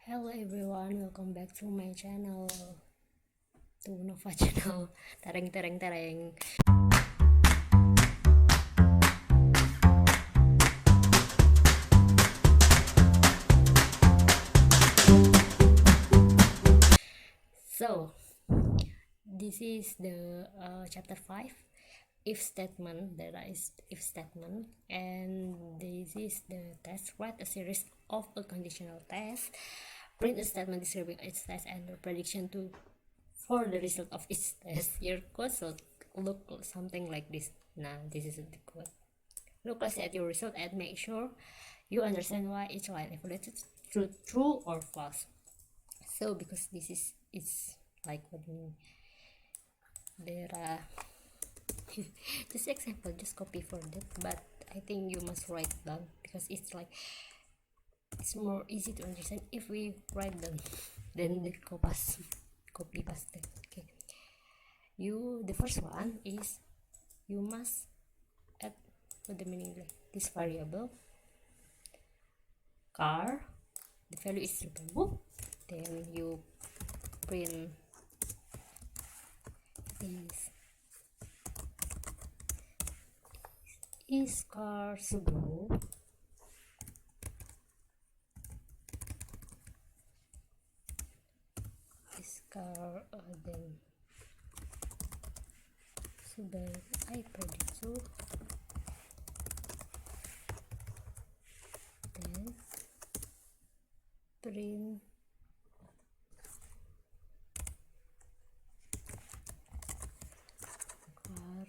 Hello everyone, welcome back to my channel, to Nova channel. Tereng tereng tereng. So this is the chapter 5, if statement. There is if statement, and this is the test. Write a series of a conditional test. Print a statement describing each test and the prediction for the result of each test. Your code should look something like this. Now this is the code. Look closely at your result and make sure you understand why each line evaluated true or false. So because this is it's like when there are this example, just copy for that, but I think you must write down because it's like it's more easy to understand if we write them than the copy paste. Okay, the first one is you must add what the meaning like this variable car, the value is Yuppp, then you print is car Subaru car, then Subaru I predict so, then print car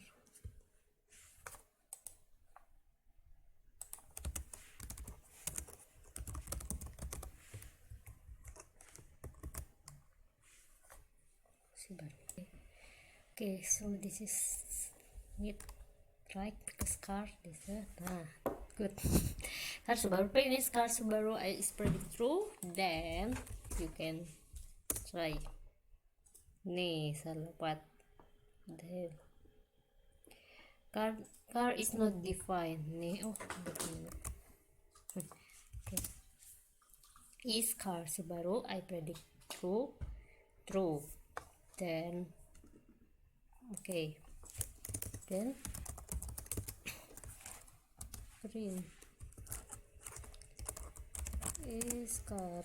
Subaru. Okay, so this is it, right? Because car this good. Car Subaru, print is car Subaru is predict true, then you can try. Nih salah part. Then car is not defined. Nih okay. Is car Subaru I predict true. Then okay, then print is car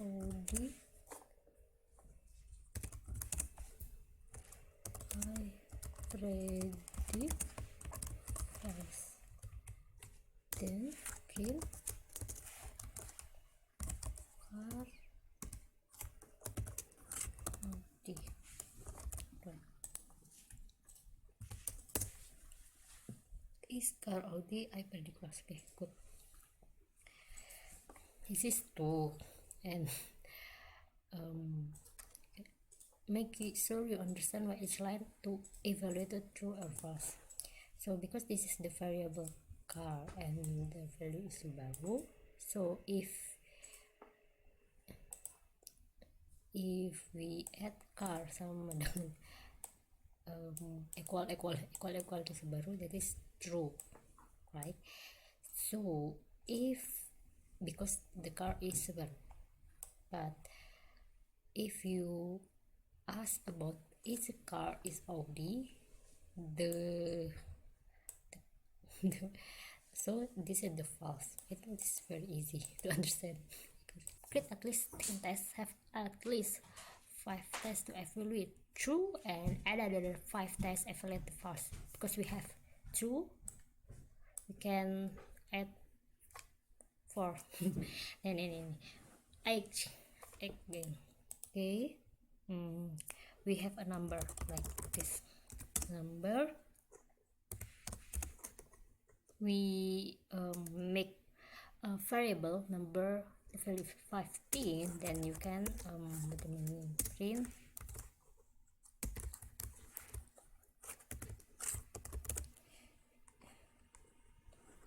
Audi I predict false, then kill car Audi. Is car Audi I predict false. Okay, good. This is 2, and make sure you understand why each line to evaluate it true or false. So because this is the variable car and the value is Subaru, so if we add car sama dengan equal to Subaru, that is true, right? So if because the car is Subaru, but if you ask about each car is Audi, so this is the false. I think this is very easy to understand. Complete at least 10 tests, have at least 5 tests to evaluate true, and add another 5 tests evaluate the false. Because we have 2, we can add 4. and I again. Okay, we have a number like this number. We make a variable number value 15, then you can print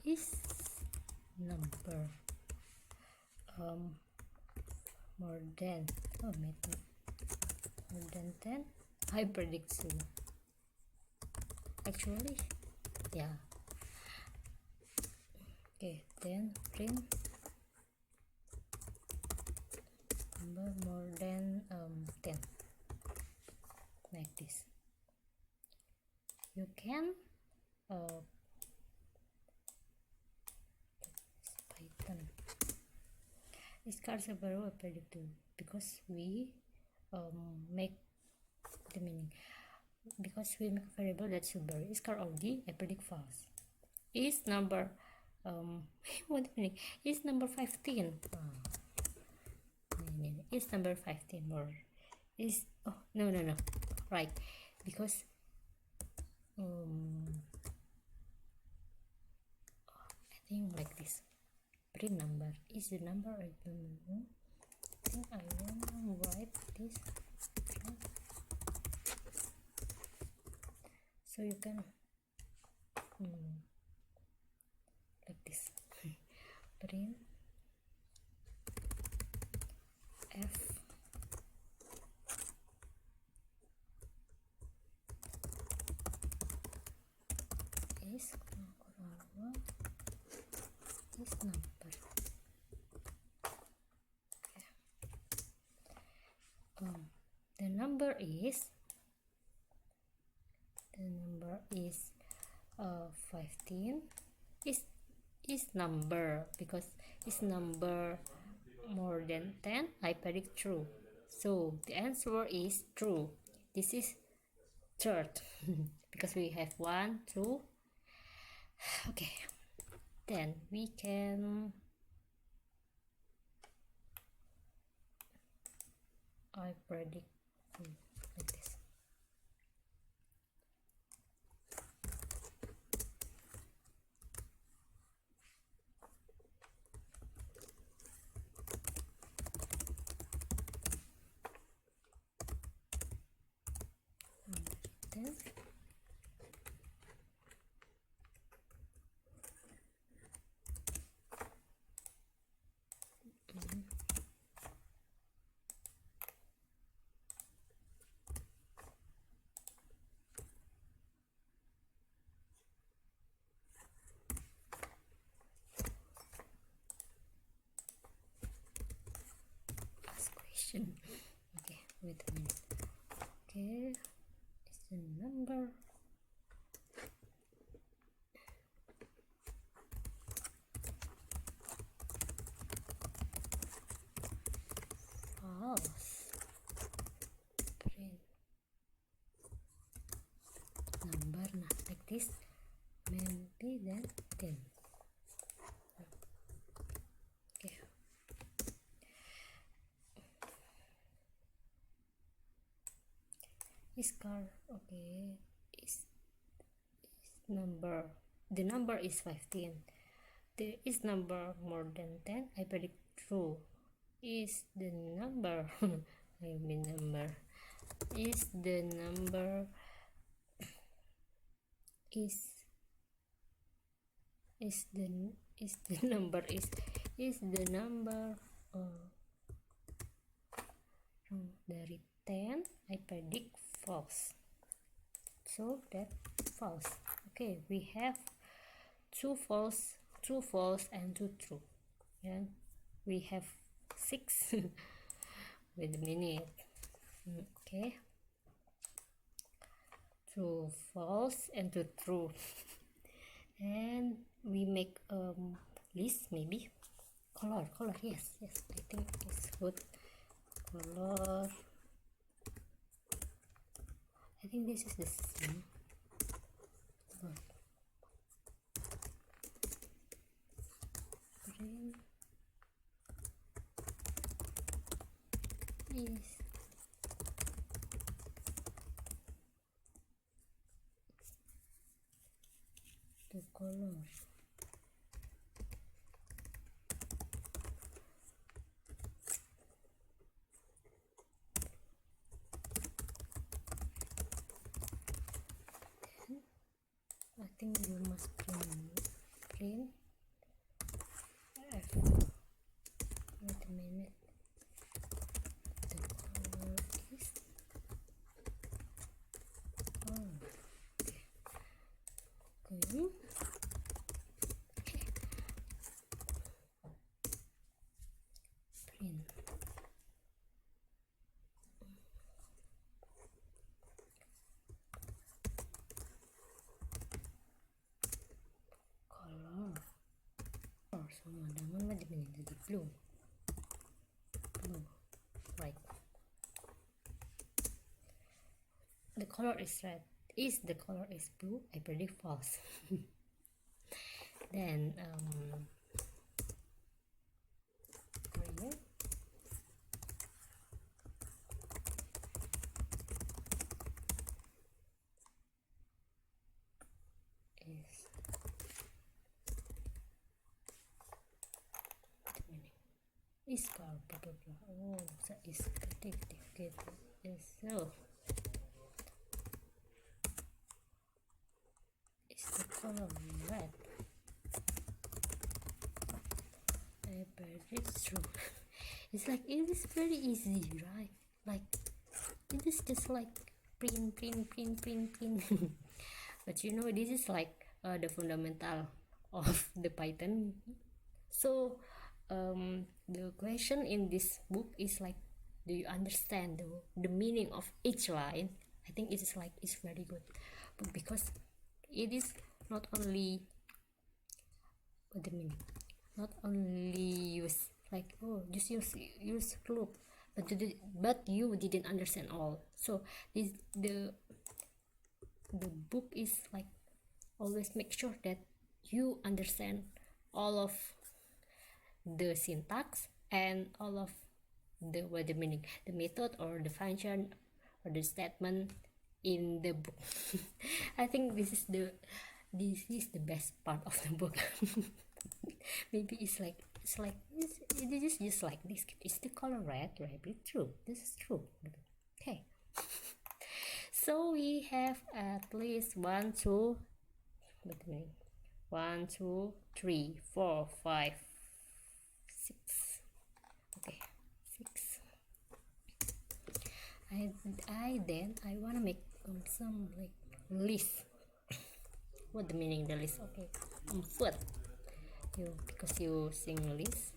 is number more than more than 10 I predict so. Actually, yeah. Okay, then print 10 like this. You can Python. These cards are very predictable because we make the meaning. Because we make a variable that should vary. Is car OD? I predict false. Is number what meaning? Is number 15? Is number 15 or is no, right, because I think like this. Print number is the number. I don't know. I think I want to write this. Okay. So you can like this. Print F is number. Okay. The number is 15 is number, because it's number more than 10. I predict true, so the answer is true. This is third because we have 1, 2. Okay, then we can I predict like this. Then ask question. Okay, wait a minute. Okay, it's the number. False. Print number. Nah, like this. Maybe then 10. Okay. Is car okay? Is number. The number is 15. The is number more than 10. I predict true. Is the number I mean number is the number is the number dari 10. I predict false, so that false. Okay, we have two false, and 2 true, and we have 6. Wait a minute. Okay, 2 false and 2 true. And we make list, maybe color. Yes, I think it's good. Color, I think this is the same. Green is the color. I think you must print F. Wait a minute. The color is okay. Print a minute, the blue, right. The color is red. Is the color is blue? I predict false. Then green is color blah blah blah. Oh, that is predictive. Okay, yes. So is the color red? I predict true. It's like it is very easy, right? Like it is just like print. But you know, this is like the fundamental of the Python. So the question in this book is like, do you understand the meaning of each line? I think it is like, it's very good, but because it is not only what the meaning, not only use like, oh, just use loop, but you didn't understand all. So this the book is like, always make sure that you understand all of the syntax and all of the what the meaning, the method or the function or the statement in the book. I think this is the best part of the book. Maybe it is just like this. Is the color red? Right? It's true. This is true. Okay. So we have at least 1, 2, 3, 4, 5, 6. Okay, 6. I wanna make some like list. What the meaning the list? Okay, food. Because you sing list.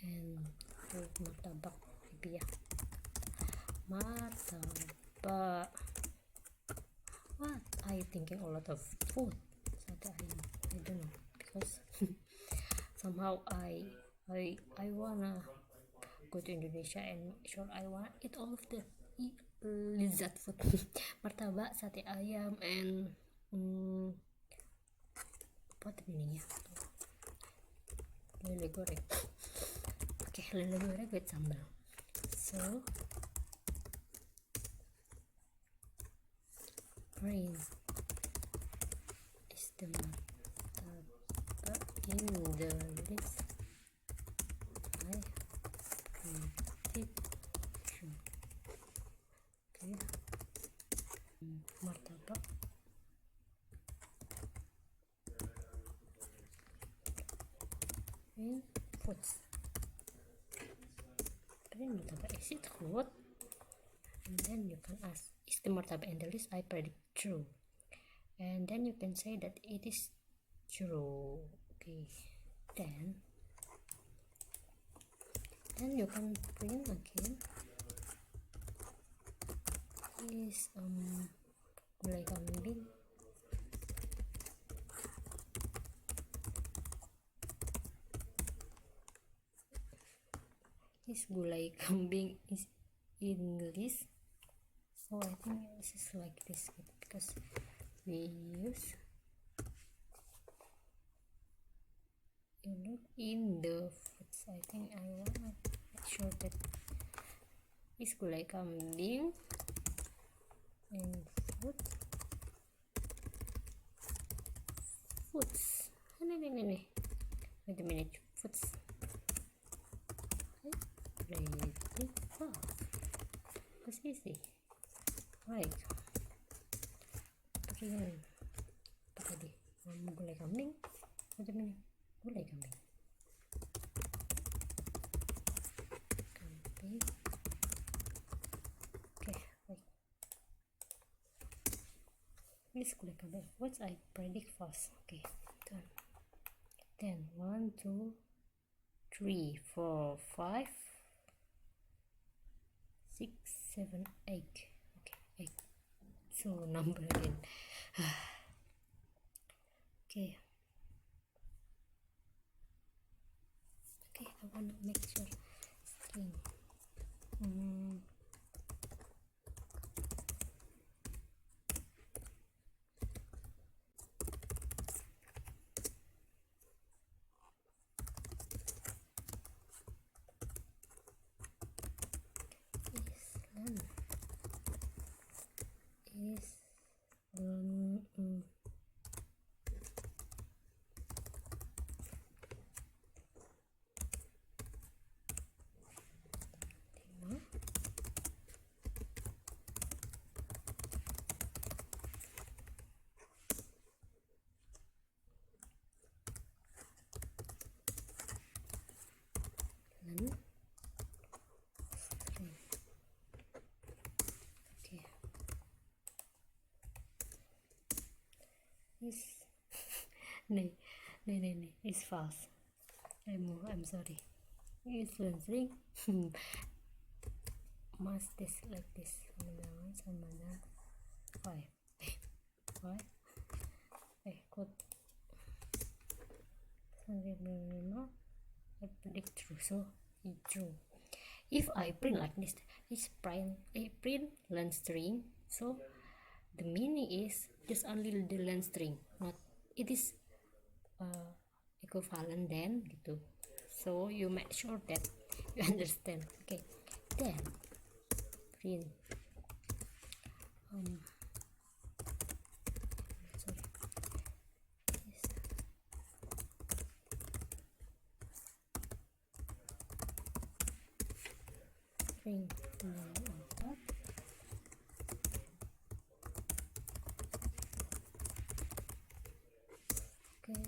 And martabak, maybe ya. Martabak. What? I thinking a lot of food. Sate ayam. I don't know, because somehow I wanna go to Indonesia and sure I wanna eat all of the lezat food. Martabak, sate ayam, and what the meaningnya? Lele goreng. Okay, lele goreng with sambal. So green is the martabak in the list. I predict true. Okay, martabak in foods. Green martabak, is it food? And then you can ask, is the martabak in the list? I predict true. And then you can say that it is true. Okay, then you can print again. Is gulai kambing is in list. Oh, I think this is like this because we use in the foods. I think I wanna make sure that is gulai kambing in foods. Wait a minute, foods. It's easy, right? Green apa tadi? Gulai kambing. Wait a minute, gulai kambing. Okay, wait. This gulai kambing. What I predict first? Okay, done. Then 1, 2, 3, 4, 5, 6, 7, 8. Okay, 8. So number again. Okay. Okay, I want to make sure string. Is okay. Is no, it's false. I'm sorry. It's string. Must this like this. Sama 5. Code. I predict true, so it's true. If I print like this, it's print len string, so the meaning is just only the len string, not it is equivalent then gitu. So you make sure that you understand. Okay, then print string okay.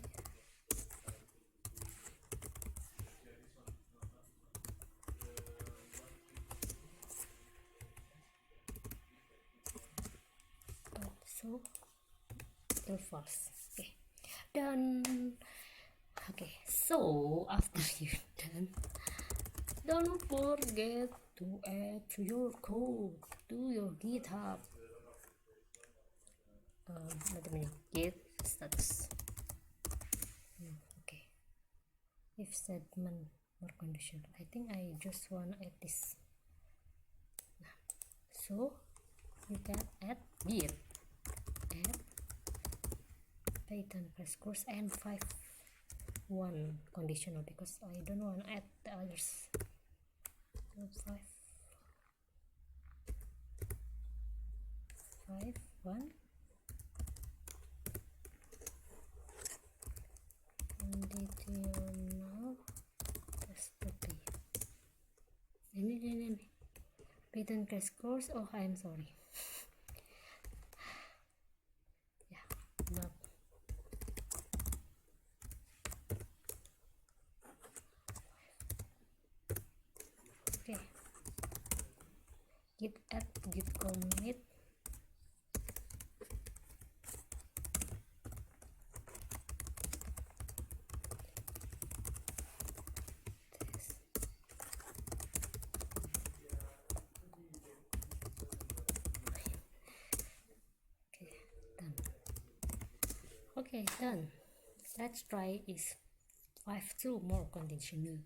So still false. Okay, done. Okay, so after you done, don't forget to add your code to your GitHub. Wait a minute, git status. Okay, if statement or condition, I think I just want to add this. So you can add git add pythoncourse and 5.1 conditional because I don't want to add the others. So 5.1 conditional STP. Ini pythoncourse. Oh, I'm sorry. Yeah, no. Okay, git add git commit okay, done. Let's try is 5 2 more conditional.